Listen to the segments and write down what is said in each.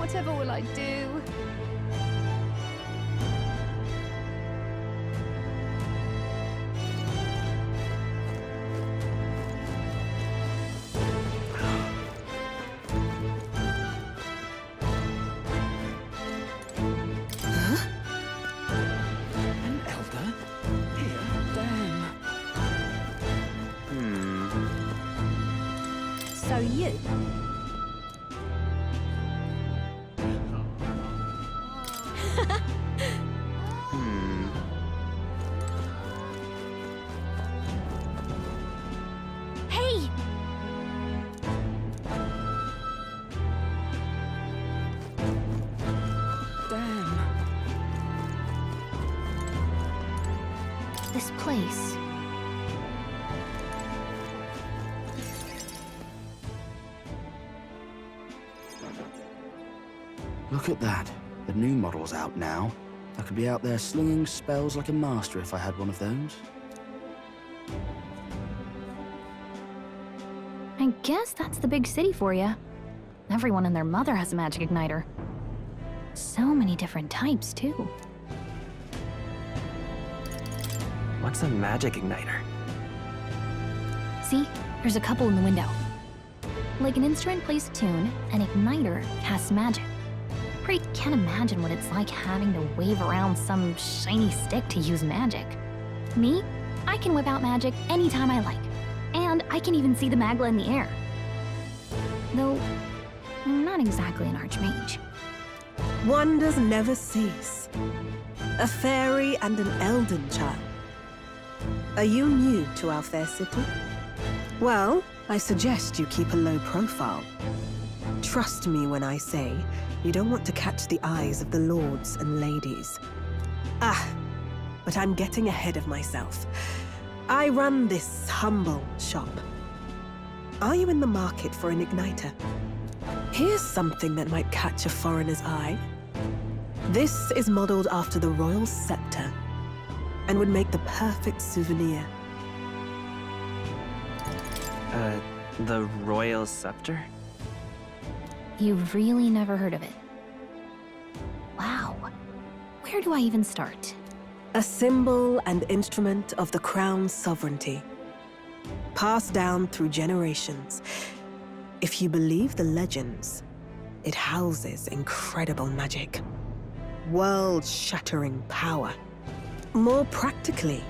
whatever will I do? So you? Hey! Damn. This place. Look at that. The new model's out now. I could be out there slinging spells like a master if I had one of those. I guess that's the big city for you. Everyone and their mother has a magic igniter. So many different types, too. What's a magic igniter? See? There's a couple in the window. Like an instrument plays a tune, an igniter casts magic. Pretty can't imagine what it's like having to wave around some shiny stick to use magic. Me? I can whip out magic anytime I like. And I can even see the magla in the air. Though, I'm not exactly an archmage. Wonders never cease. A fairy and an elden child. Are you new to our fair city? Well, I suggest you keep a low profile. Trust me when I say you don't want to catch the eyes of the lords and ladies. But I'm getting ahead of myself. I run this humble shop. Are you in the market for an igniter? Here's something that might catch a foreigner's eye. This is modeled after the royal scepter and would make the perfect souvenir. The royal scepter? You've really never heard of it. Wow. Where do I even start? A symbol and instrument of the crown's sovereignty. Passed down through generations. If you believe the legends, it houses incredible magic. World-shattering power. More practically,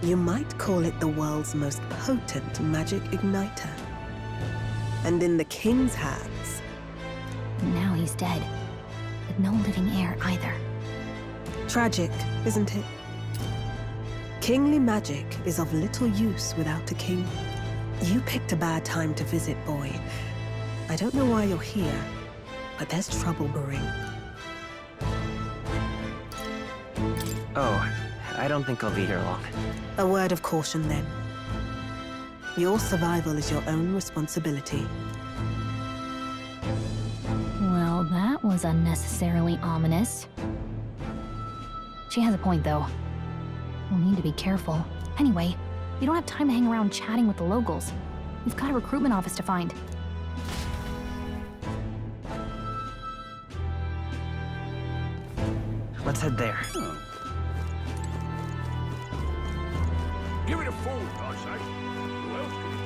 you might call it the world's most potent magic igniter. And in the king's hands... Now he's dead. With no living heir either. Tragic, isn't it? Kingly magic is of little use without a king. You picked a bad time to visit, boy. I don't know why you're here, but there's trouble brewing. Oh, I don't think I'll be here long. A word of caution, then. Your survival is your own responsibility. Well, that was unnecessarily ominous. She has a point, though. We'll need to be careful. Anyway, we don't have time to hang around chatting with the locals. We've got a recruitment office to find. Let's head there. Give it a fool, I say. Who else can it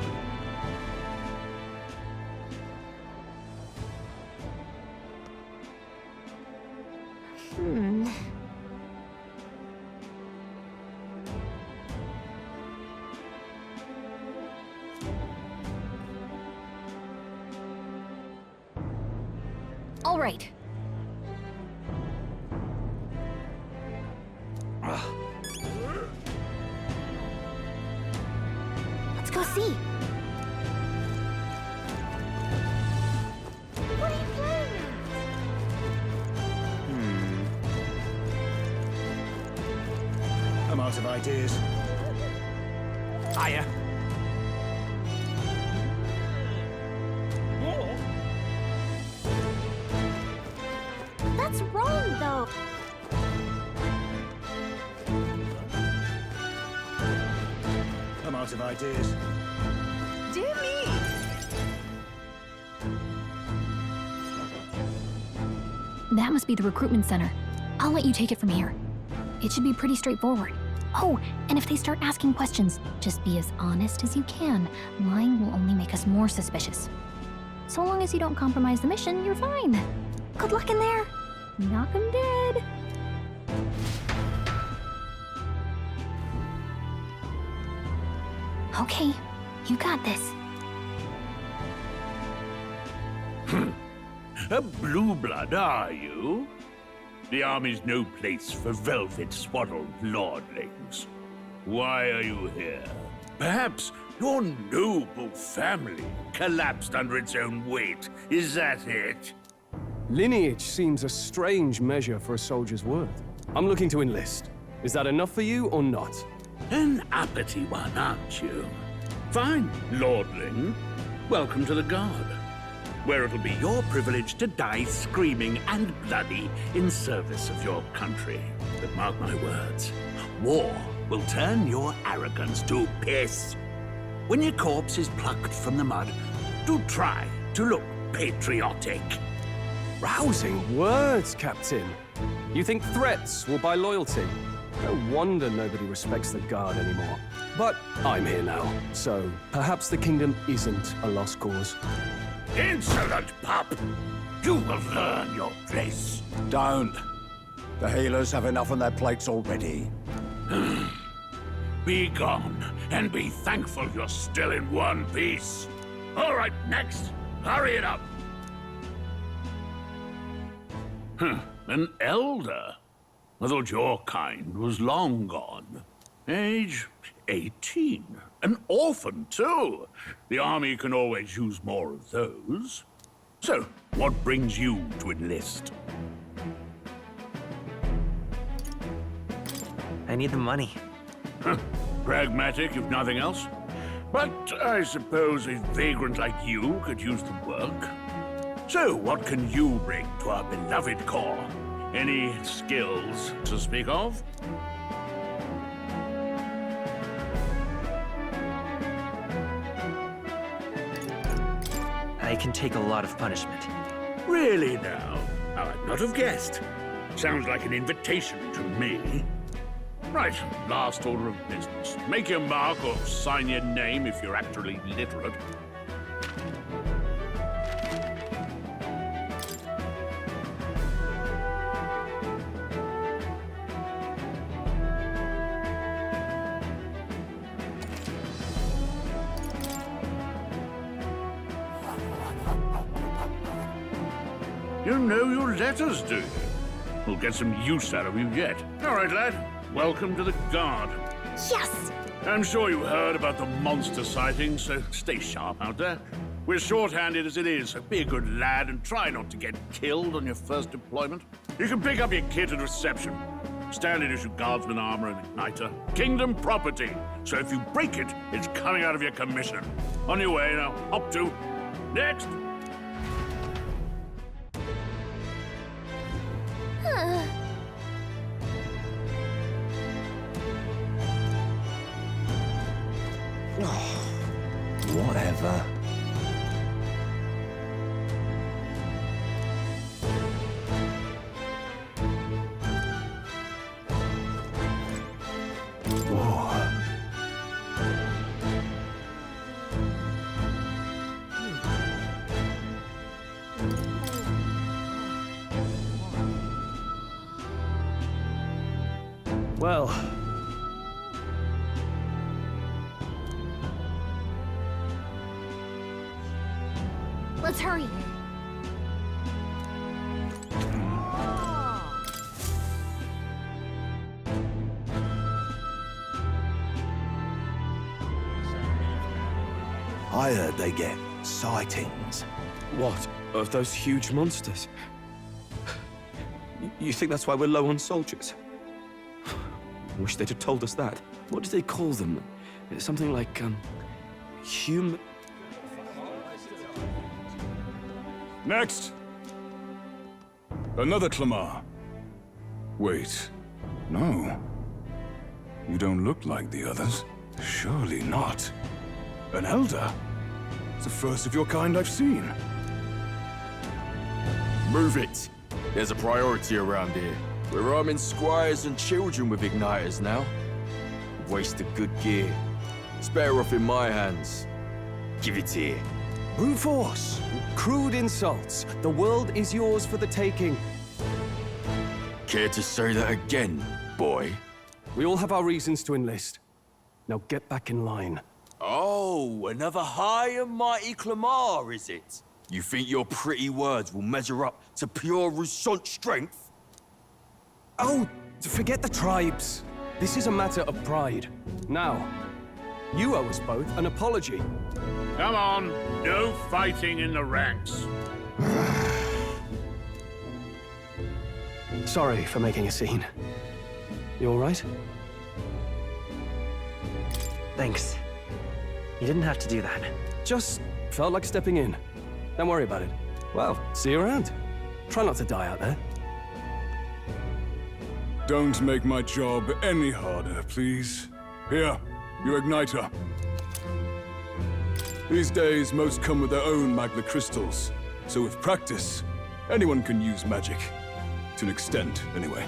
All right. Let's go see. What are you playing at? I'm out of ideas. Hiya. That's wrong, though. I'm out of ideas. Dear me. That must be the recruitment center. I'll let you take it from here. It should be pretty straightforward. Oh, and if they start asking questions, just be as honest as you can. Lying will only make us more suspicious. So long as you don't compromise the mission, you're fine. Good luck in there. Knock 'em dead. Okay, you got this. A blue blood, are you? The army's no place for velvet-swaddled lordlings. Why are you here? Perhaps your noble family collapsed under its own weight. Is that it? Lineage seems a strange measure for a soldier's worth. I'm looking to enlist. Is that enough for you or not? An uppity one, aren't you? Fine, lordling. Welcome to the Guard, where it'll be your privilege to die screaming and bloody in service of your country. But mark my words, war will turn your arrogance to piss. When your corpse is plucked from the mud, do try to look patriotic. Rousing words, Captain. You think threats will buy loyalty? No wonder nobody respects the Guard anymore. But I'm here now, so perhaps the kingdom isn't a lost cause. Insolent pup! You will learn your place. Don't. The healers have enough on their plates already. Be gone, and be thankful you're still in one piece. All right, next. Hurry it up. An elder? I thought your kind was long gone. Age 18. An orphan, too. The army can always use more of those. So, what brings you to enlist? I need the money. Pragmatic, if nothing else. But I suppose a vagrant like you could use the work. So, what can you bring to our beloved corps? Any skills to speak of? I can take a lot of punishment. Really now? I'd not have guessed. Sounds like an invitation to me. Right, last order of business. Make your mark or sign your name if you're actually literate. You know your letters, do you? We'll get some use out of you yet. All right, lad. Welcome to the Guard. Yes! I'm sure you heard about the monster sightings, so stay sharp out there. We're short-handed as it is, so be a good lad and try not to get killed on your first deployment. You can pick up your kit at reception. Standard issue guardsman armor and igniter. Kingdom property. So if you break it, it's coming out of your commission. On your way now. Hop to. Next. Whatever. Well, Let's hurry. I heard they get sightings. What? Of those huge monsters? You think that's why we're low on soldiers? Wish they'd have told us that. What do they call them? Something like, human... Next! Another Clamar. Wait. No. You don't look like the others. Surely not. An elder? It's the first of your kind I've seen. Move it! There's a priority around here. We're arming squires and children with igniters now. Waste of good gear. It's better off in my hands. Give it here. Brute force, crude insults. The world is yours for the taking. Care to say that again, boy? We all have our reasons to enlist. Now get back in line. Oh, another high and mighty Clamar, is it? You think your pretty words will measure up to pure Rousseau strength? Oh, forget the tribes. This is a matter of pride. Now, you owe us both an apology. Come on, no fighting in the ranks. Sorry for making a scene. You all right? Thanks. You didn't have to do that. Just felt like stepping in. Don't worry about it. Well, see you around. Try not to die out there. Don't make my job any harder, please. Here, your igniter. These days, most come with their own magna crystals. So with practice, anyone can use magic. To an extent, anyway.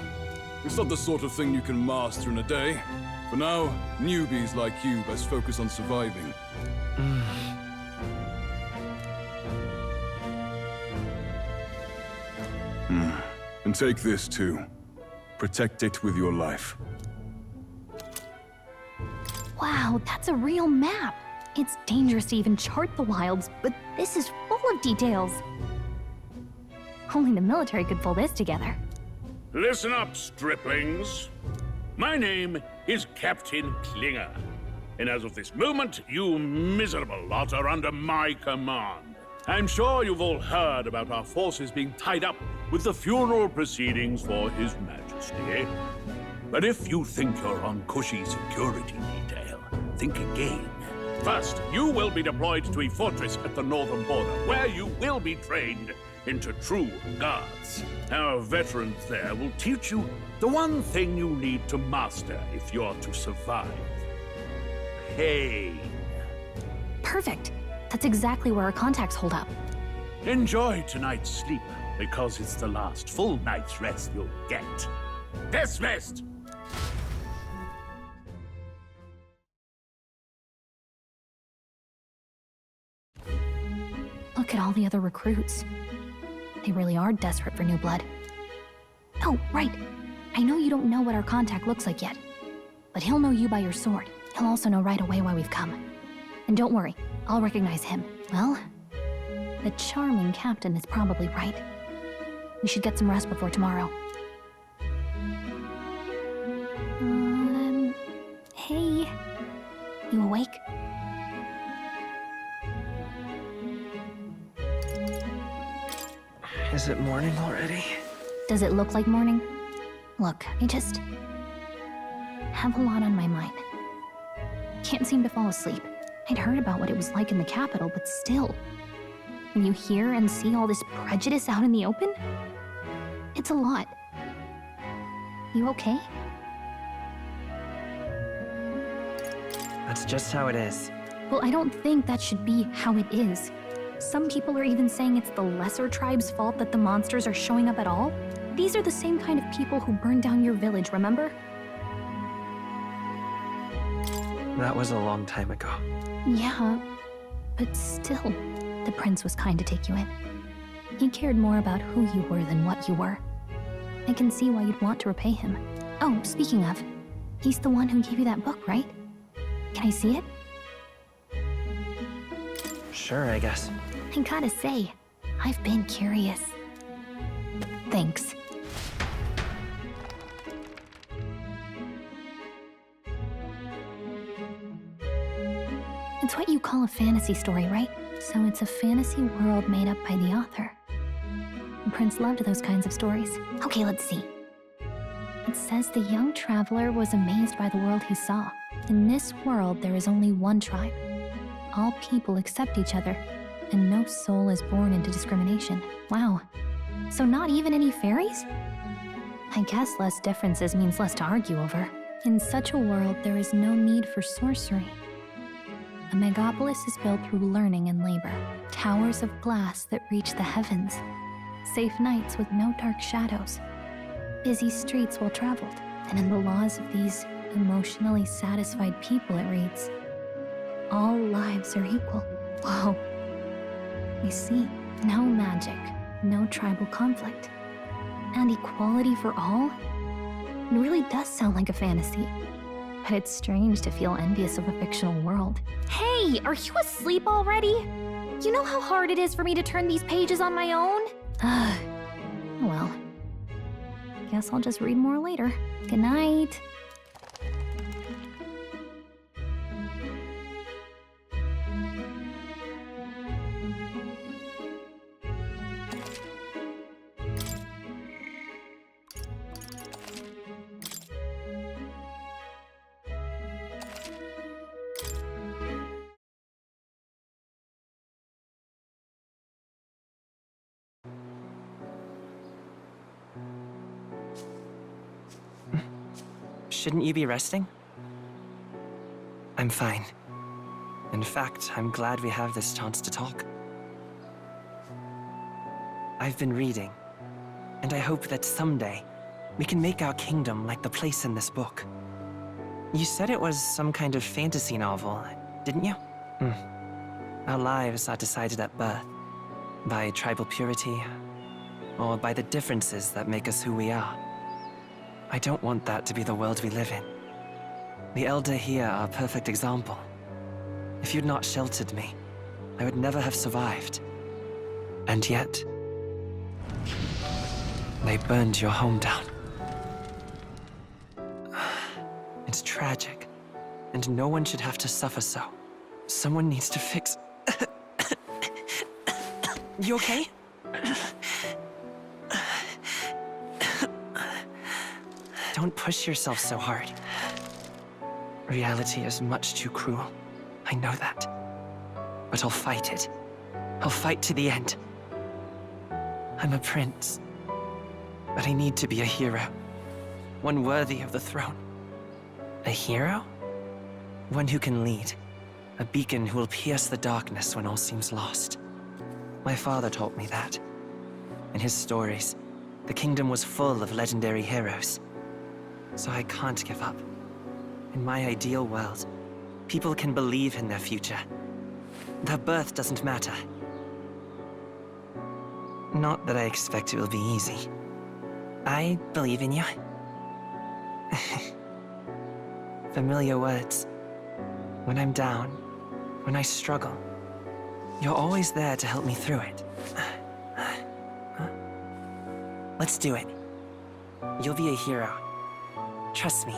It's not the sort of thing you can master in a day. For now, newbies like you best focus on surviving. And take this too. Protect it with your life. Wow, that's a real map. It's dangerous to even chart the wilds, but this is full of details. Only the military could pull this together. Listen up, striplings. My name is Captain Klinger, and as of this moment, you miserable lot are under my command. I'm sure you've all heard about our forces being tied up with the funeral proceedings for His Majesty. But if you think you're on cushy security detail, think again. First, you will be deployed to a fortress at the northern border, where you will be trained into true guards. Our veterans there will teach you the one thing you need to master if you're to survive. Pain. Perfect. That's exactly where our contacts hold up. Enjoy tonight's sleep, because it's the last full night's rest you'll get. Dismissed! Look at all the other recruits. They really are desperate for new blood. Oh, right. I know you don't know what our contact looks like yet, but he'll know you by your sword. He'll also know right away why we've come. And don't worry, I'll recognize him. Well, the charming captain is probably right. We should get some rest before tomorrow. Hey. You awake? Is it morning already? Does it look like morning? Look, I just have a lot on my mind. Can't seem to fall asleep. I'd heard about what it was like in the capital, but still. When you hear and see all this prejudice out in the open, it's a lot. You okay? That's just how it is. Well, I don't think that should be how it is. Some people are even saying it's the lesser tribe's fault that the monsters are showing up at all. These are the same kind of people who burned down your village, remember? That was a long time ago. Yeah, but still, the prince was kind to take you in. He cared more about who you were than what you were. I can see why you'd want to repay him. Oh, speaking of, he's the one who gave you that book, right? Can I see it? Sure, I guess. I gotta say, I've been curious. Thanks. It's what you call a fantasy story, right? So it's a fantasy world made up by the author. The prince loved those kinds of stories. Okay, let's see. It says the young traveler was amazed by the world he saw. In this world, there is only one tribe. All people accept each other, and no soul is born into discrimination. Wow. So not even any fairies? I guess less differences means less to argue over. In such a world, there is no need for sorcery. A megapolis is built through learning and labor. Towers of glass that reach the heavens. safe nights with no dark shadows, busy streets well traveled, and in the laws of these emotionally satisfied people, it reads, all lives are equal. Whoa. You see, no magic, no tribal conflict, and equality for all? It really does sound like a fantasy. But it's strange to feel envious of a fictional world. Hey, are you asleep already? You know how hard it is for me to turn these pages on my own? Well, guess I'll just read more later. Good night. Shouldn't you be resting? I'm fine. In fact, I'm glad we have this chance to talk. I've been reading, and I hope that someday we can make our kingdom like the place in this book. You said it was some kind of fantasy novel, didn't you? Our lives are decided at birth, by tribal purity, or by the differences that make us who we are. I don't want that to be the world we live in. The Elder here are a perfect example. If you'd not sheltered me, I would never have survived. And yet, they burned your home down. It's tragic, and no one should have to suffer so. Someone needs to fix... You okay? Don't push yourself so hard. Reality is much too cruel. I know that. But I'll fight it. I'll fight to the end. I'm a prince. But I need to be a hero. One worthy of the throne. A hero? One who can lead. A beacon who will pierce the darkness when all seems lost. My father taught me that. In his stories, the kingdom was full of legendary heroes. So I can't give up. In my ideal world, people can believe in their future. Their birth doesn't matter. Not that I expect it will be easy. I believe in you. Familiar words. When I'm down, when I struggle, you're always there to help me through it. Let's do it. You'll be a hero. Trust me.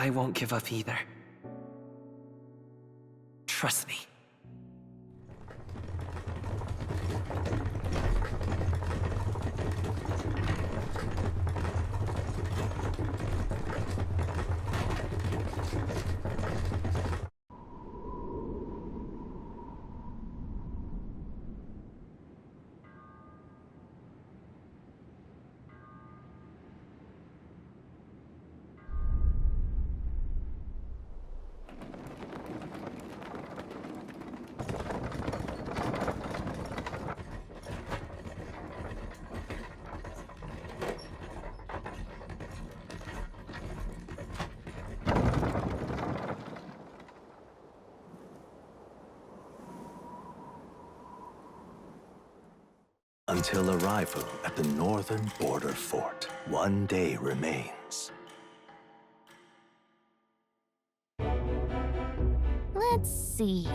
I won't give up either. Trust me. Until arrival at the northern border fort, one day remains. Let's see.